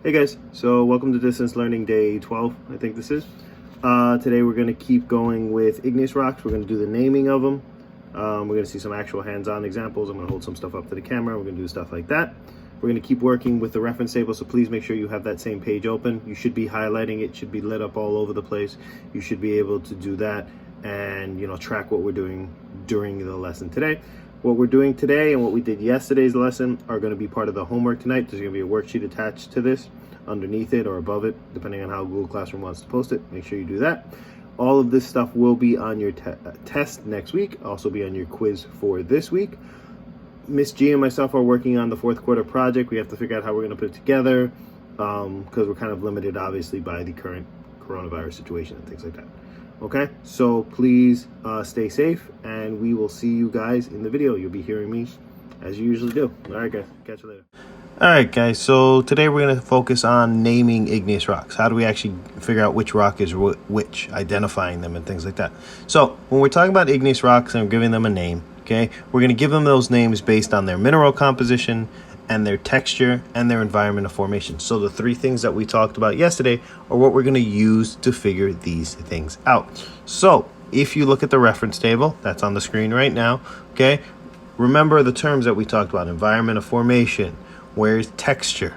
Hey guys, so welcome to Distance Learning Day 12, I think this is. Today we're going to keep going with Igneous Rocks. We're going to do the naming of them. We're going to see some actual hands-on examples. I'm going to hold some stuff up to the camera. We're going to do stuff like that. We're going to keep working with the reference table, so please make sure you have that same page open. You should be highlighting it, should be lit up all over the place. You should be able to do that and, track what we're doing during the lesson today. What we're doing today and what we did yesterday's lesson are going to be part of the homework tonight. There's going to be a worksheet attached to this, underneath it or above it, depending on how Google Classroom wants to post it. Make sure you do that. All of this stuff will be on your test next week, also be on your quiz for this week. Miss G and myself are working on the fourth quarter project. We have to figure out how we're going to put it together because we're kind of limited, obviously, by the current coronavirus situation and things like that. Okay, so please stay safe, and we will see you guys in the video. You'll be hearing me as you usually do. All right, guys, catch you later. All right, guys, so today we're going to focus on naming igneous rocks. How do we actually figure out which rock is which, identifying them and things like that. So when we're talking about igneous rocks and we're giving them a name, okay, we're going to give them those names based on their mineral composition and their texture and their environment of formation. So the three things that we talked about yesterday are what we're going to use to figure these things out. So if you look at the reference table that's on the screen right now, okay, remember the terms that we talked about: environment of formation, where's texture,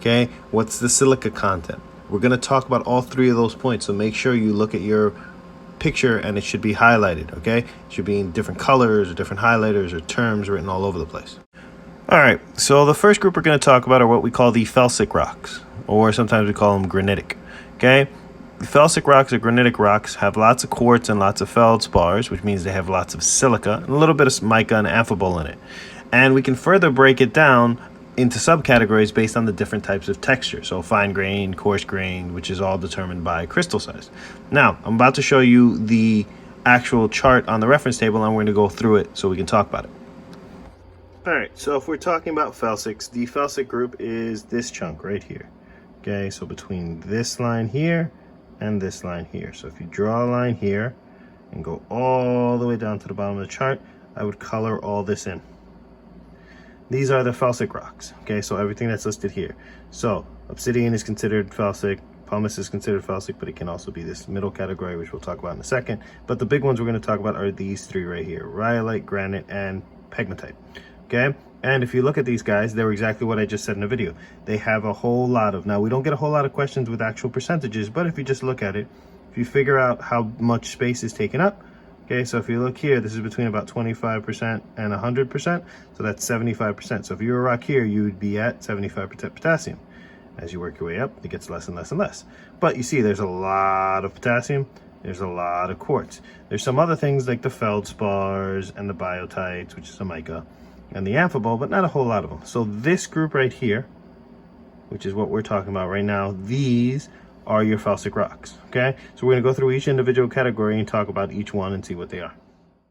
okay, what's the silica content. We're going to talk about all three of those points, so make sure you look at your picture and it should be highlighted, okay? It should be in different colors or different highlighters or terms written all over the place. All right, so the first group we're going to talk about are what we call the Felsic rocks, or sometimes we call them granitic, okay? The Felsic rocks or granitic rocks have lots of quartz and lots of feldspars, which means they have lots of silica and a little bit of mica and amphibole in it. And we can further break it down into subcategories based on the different types of texture. So fine grain, coarse grain, which is all determined by crystal size. Now, I'm about to show you the actual chart on the reference table, and we're going to go through it so we can talk about it. All right, so if we're talking about felsics, the felsic group is this chunk right here. Okay, so between this line here and this line here. So if you draw a line here and go all the way down to the bottom of the chart, I would color all this in. These are the felsic rocks, okay, so everything that's listed here. So obsidian is considered felsic, pumice is considered felsic, but it can also be this middle category, which we'll talk about in a second. But the big ones we're going to talk about are these three right here: rhyolite, granite, and pegmatite. Okay, and if you look at these guys, they're exactly what I just said in the video. They have a whole lot of, now we don't get a whole lot of questions with actual percentages, but if you just look at it, if you figure out how much space is taken up, okay, so if you look here, this is between about 25% and 100%, so that's 75%. So if you were a rock here, you would be at 75% potassium. As you work your way up, it gets less and less and less. But you see, there's a lot of potassium, there's a lot of quartz. There's some other things like the feldspars and the biotites, which is a mica, and the amphibole, but not a whole lot of them. So this group right here, which is what we're talking about right now, these are your felsic rocks, okay? So we're going to go through each individual category and talk about each one and see what they are.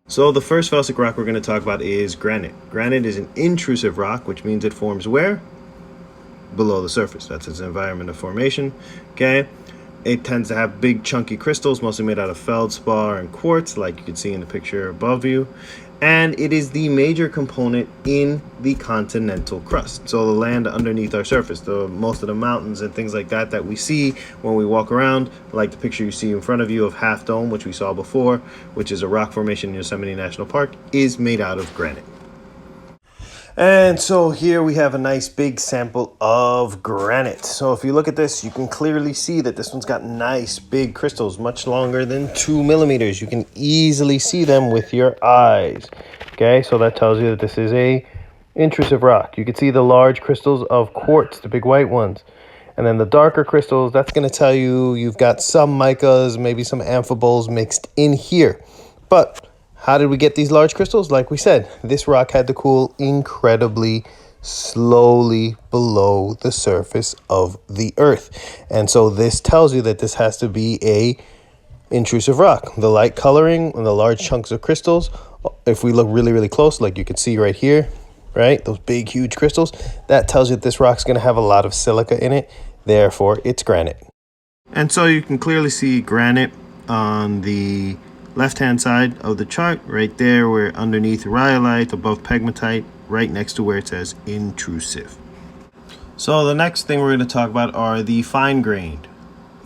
So the first felsic rock we're going to talk about is granite. Granite is an intrusive rock, which means it forms where? Below the surface. That's its environment of formation, okay? It tends to have big chunky crystals, mostly made out of feldspar and quartz, like you can see in the picture above you. And it is the major component in the continental crust. So the land underneath our surface, most of the mountains and things like that that we see when we walk around, like the picture you see in front of you of Half Dome, which we saw before, which is a rock formation in Yosemite National Park, is made out of granite. And so here we have a nice big sample of granite. So if you look at this, you can clearly see that this one's got nice big crystals, much longer than 2 millimeters. You can easily see them with your eyes. Okay, so that tells you that this is a intrusive rock. You can see the large crystals of quartz, the big white ones. And then the darker crystals, that's going to tell you you've got some micas, maybe some amphiboles mixed in here. But how did we get these large crystals? Like we said, this rock had to cool incredibly slowly below the surface of the earth. And so this tells you that this has to be a intrusive rock. The light coloring and the large chunks of crystals, if we look really, really close, like you can see right here, right? Those big, huge crystals, that tells you that this rock's going to have a lot of silica in it. Therefore, it's granite. And so you can clearly see granite on the left-hand side of the chart, right there, where underneath rhyolite, above pegmatite, right next to where it says intrusive. So the next thing we're going to talk about are the fine-grained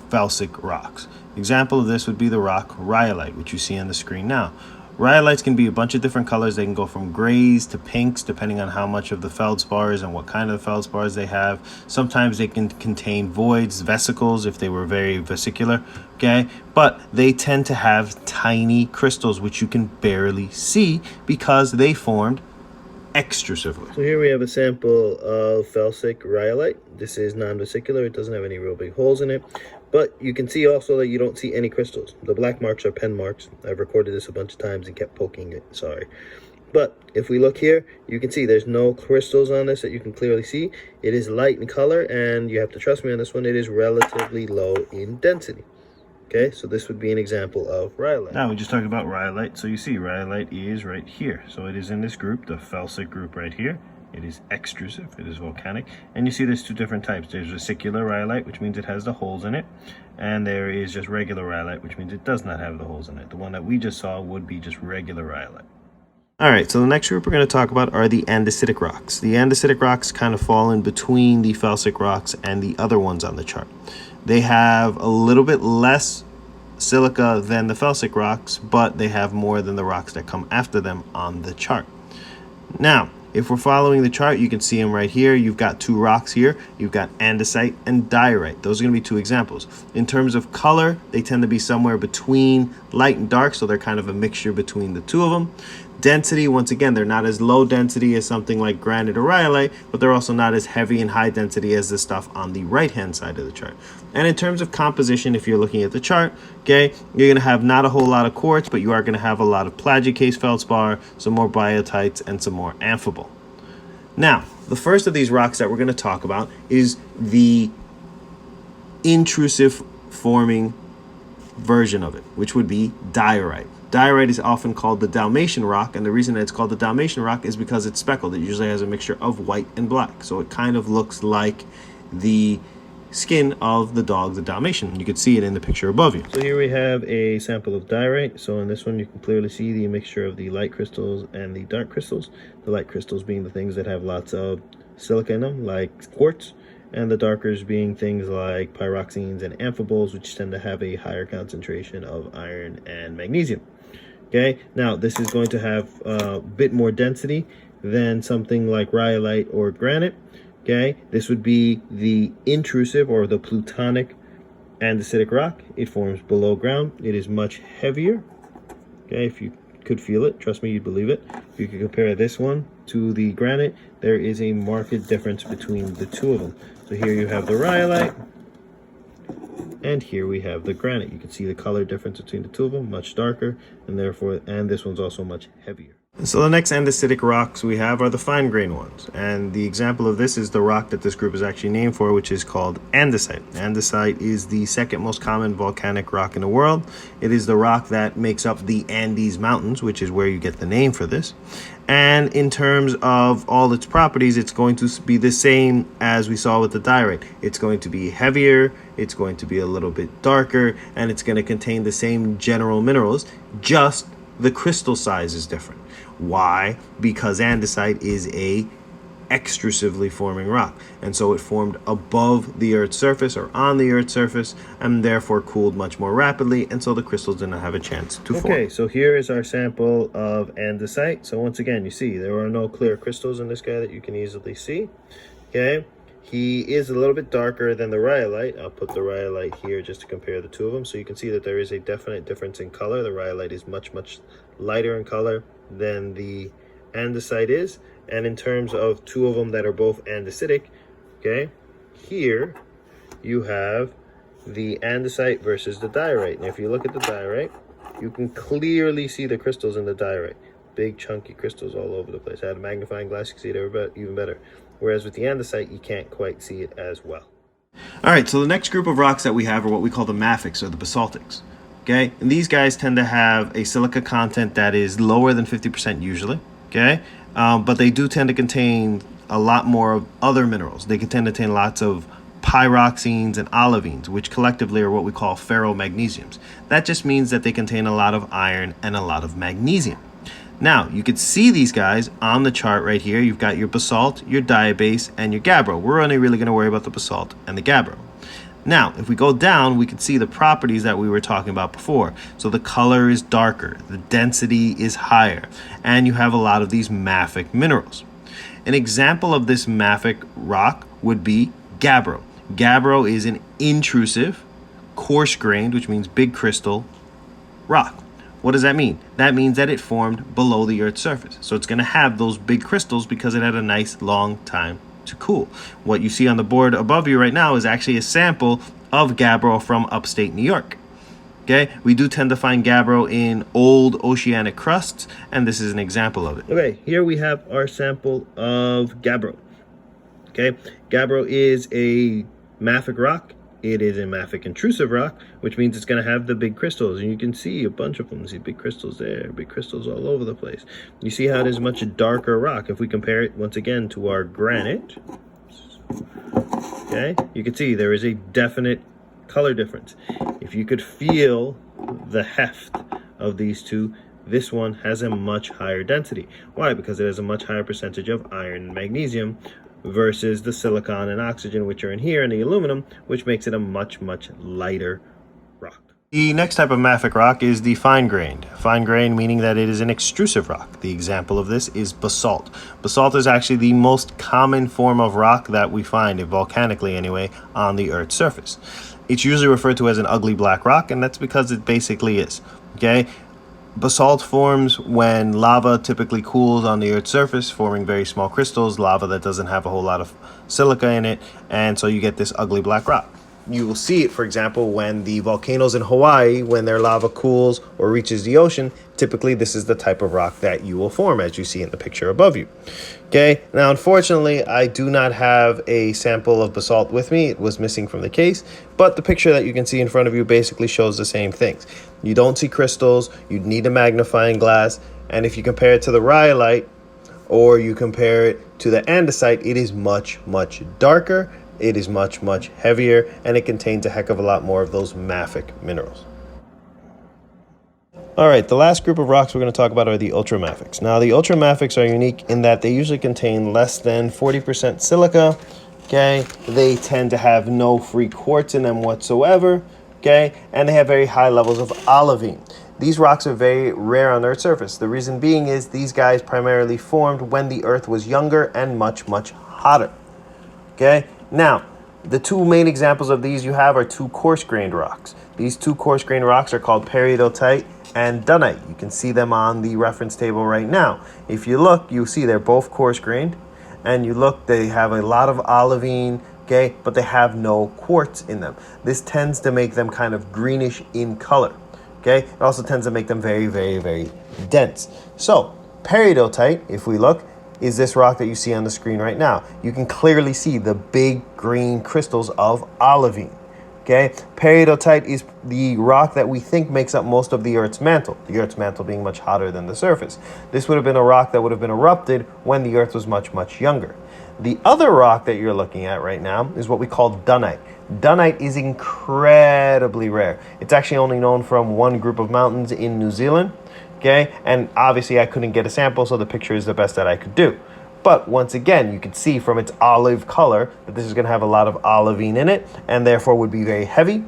felsic rocks. Example of this would be the rock rhyolite, which you see on the screen now. Rhyolites can be a bunch of different colors. They can go from grays to pinks, depending on how much of the feldspars and what kind of feldspars they have. Sometimes they can contain voids, vesicles, if they were very vesicular, okay? But they tend to have tiny crystals, which you can barely see because they formed extrusively. So here we have a sample of felsic rhyolite. This is non-vesicular. It doesn't have any real big holes in it. But you can see also that you don't see any crystals. The black marks are pen marks. I've recorded this a bunch of times and kept poking it. Sorry. But if we look here, you can see there's no crystals on this that you can clearly see. It is light in color, and you have to trust me on this one. It is relatively low in density. Okay, so this would be an example of rhyolite. Now we just talked about rhyolite. So you see rhyolite is right here. So it is in this group, the felsic group right here. It is extrusive, it is volcanic. And you see there's two different types. There's vesicular rhyolite, which means it has the holes in it. And there is just regular rhyolite, which means it does not have the holes in it. The one that we just saw would be just regular rhyolite. All right, so the next group we're going to talk about are the andesitic rocks. The andesitic rocks kind of fall in between the felsic rocks and the other ones on the chart. They have a little bit less silica than the felsic rocks, but they have more than the rocks that come after them on the chart. Now, if we're following the chart, you can see them right here. You've got two rocks here. You've got andesite and diorite. Those are going to be two examples. In terms of color, they tend to be somewhere between light and dark, so they're kind of a mixture between the two of them. Density, once again, they're not as low density as something like granite or rhyolite, but they're also not as heavy and high density as the stuff on the right-hand side of the chart. And in terms of composition, if you're looking at the chart, okay, you're going to have not a whole lot of quartz, but you are going to have a lot of plagioclase feldspar, some more biotites, and some more amphibole. Now, the first of these rocks that we're going to talk about is the intrusive forming version of it, which would be diorite. Diorite is often called the Dalmatian rock, and the reason that it's called the Dalmatian rock is because it's speckled. It usually has a mixture of white and black, so it kind of looks like the skin of the dog, the Dalmatian. You can see it in the picture above you. So here we have a sample of diorite. So in this one, you can clearly see the mixture of the light crystals and the dark crystals. The light crystals being the things that have lots of silica in them, like quartz, and the darkers being things like pyroxenes and amphiboles, which tend to have a higher concentration of iron and magnesium. Okay, now this is going to have a bit more density than something like rhyolite or granite. Okay, this would be the intrusive or the plutonic andesitic rock. It forms below ground. It is much heavier. Okay, if you could feel it, trust me, you'd believe it. If you could compare this one to the granite, there is a marked difference between the two of them. So here you have the rhyolite, and here we have the granite. You can see the color difference between the two of them, much darker, and therefore, and this one's also much heavier. So the next andesitic rocks we have are the fine-grained ones, and the example of this is the rock that this group is actually named for, which is called andesite. Andesite is the second most common volcanic rock in the world. It is the rock that makes up the Andes Mountains, which is where you get the name for this. And in terms of all its properties, it's going to be the same as we saw with the diorite. It's going to be heavier, it's going to be a little bit darker, and it's going to contain the same general minerals, just the crystal size is different. Why? Because andesite is a extrusively forming rock, and so it formed above the Earth's surface or on the Earth's surface, and therefore cooled much more rapidly, and so the crystals did not have a chance to form. Okay, so here is our sample of andesite. So once again, you see there are no clear crystals in this guy that you can easily see. Okay, he is a little bit darker than the rhyolite. I'll put the rhyolite here just to compare the two of them, so you can see that there is a definite difference in color. The rhyolite is much lighter in color than the andesite is. And in terms of two of them that are both andesitic, okay, here you have the andesite versus the diorite. And if you look at the diorite, you can clearly see the crystals in the diorite. Big chunky crystals all over the place. I had a magnifying glass, you can see it even better. Whereas with the andesite, you can't quite see it as well. All right, so the next group of rocks that we have are what we call the mafics, or the basaltics. Okay, and these guys tend to have a silica content that is lower than 50% usually. Okay, but they do tend to contain a lot more of other minerals. They can tend to contain lots of pyroxenes and olivines, which collectively are what we call ferromagnesiums. That just means that they contain a lot of iron and a lot of magnesium. Now, you can see these guys on the chart right here. You've got your basalt, your diabase, and your gabbro. We're only really going to worry about the basalt and the gabbro. Now, if we go down, we can see the properties that we were talking about before. So the color is darker, the density is higher, and you have a lot of these mafic minerals. An example of this mafic rock would be gabbro. Gabbro is an intrusive, coarse-grained, which means big crystal, rock. What does that mean? That means that it formed below the Earth's surface. So it's going to have those big crystals because it had a nice long time to cool. What you see on the board above you right now is actually a sample of gabbro from upstate New York. Okay, we do tend to find gabbro in old oceanic crusts, and this is an example of it. Okay, here we have our sample of gabbro. Okay, gabbro is a mafic rock. It is a mafic intrusive rock, which means it's going to have the big crystals, and you can see a bunch of them. See big crystals there, big crystals all over the place. You see how it is a much darker rock. If we compare it once again to our granite, okay, you can see there is a definite color difference. If you could feel the heft of these two, this one has a much higher density. Why? Because it has a much higher percentage of iron and magnesium versus the silicon and oxygen, which are in here, and the aluminum, which makes it a much, much lighter rock. The next type of mafic rock is the fine-grained. Fine-grained meaning that it is an extrusive rock. The example of this is basalt. Basalt is actually the most common form of rock that we find, volcanically anyway, on the Earth's surface. It's usually referred to as an ugly black rock, and that's because it basically is. Okay? Basalt forms when lava typically cools on the Earth's surface, forming very small crystals, lava that doesn't have a whole lot of silica in it, and so you get this ugly black rock. You will see it, for example, when the volcanoes in Hawaii, when their lava cools or reaches the ocean, typically this is the type of rock that you will form, as you see in the picture above you. Okay, now unfortunately, I do not have a sample of basalt with me. It was missing from the case, but the picture that you can see in front of you basically shows the same things. You don't see crystals, you'd need a magnifying glass, and if you compare it to the rhyolite, or you compare it to the andesite, it is much, much darker. It is much, much heavier, and it contains a heck of a lot more of those mafic minerals. All right, the last group of rocks we're going to talk about are the ultramafics. Now, the ultramafics are unique in that they usually contain less than 40% silica, okay? They tend to have no free quartz in them whatsoever, okay? And they have very high levels of olivine. These rocks are very rare on the Earth's surface. The reason being is these guys primarily formed when the Earth was younger and much, much hotter, okay? Now, the two main examples of these you have are two coarse-grained rocks. These two coarse-grained rocks are called peridotite and dunite. You can see them on the reference table right now. If you look, you see they're both coarse-grained, and you look, they have a lot of olivine, okay, but they have no quartz in them. This tends to make them kind of greenish in color, okay? It also tends to make them very, very, very dense. So, peridotite, if we look, is this rock that you see on the screen right now. You can clearly see the big green crystals of olivine. Okay, peridotite is the rock that we think makes up most of the Earth's mantle being much hotter than the surface. This would have been a rock that would have been erupted when the Earth was much, much younger. The other rock that you're looking at right now is what we call dunite. Dunite is incredibly rare. It's actually only known from one group of mountains in New Zealand. Okay, and obviously I couldn't get a sample, so the picture is the best that I could do. But once again, you can see from its olive color that this is going to have a lot of olivine in it, and therefore would be very heavy,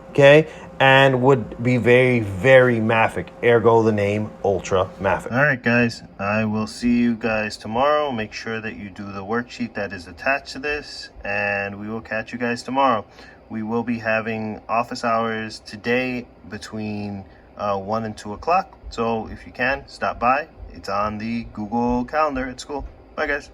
okay, and would be very, very mafic, ergo the name ultra mafic. All right, guys, I will see you guys tomorrow. Make sure that you do the worksheet that is attached to this, and we will catch you guys tomorrow. We will be having office hours today between 1 and 2 o'clock. So if you can, stop by. It's on the Google Calendar at school. Bye, guys.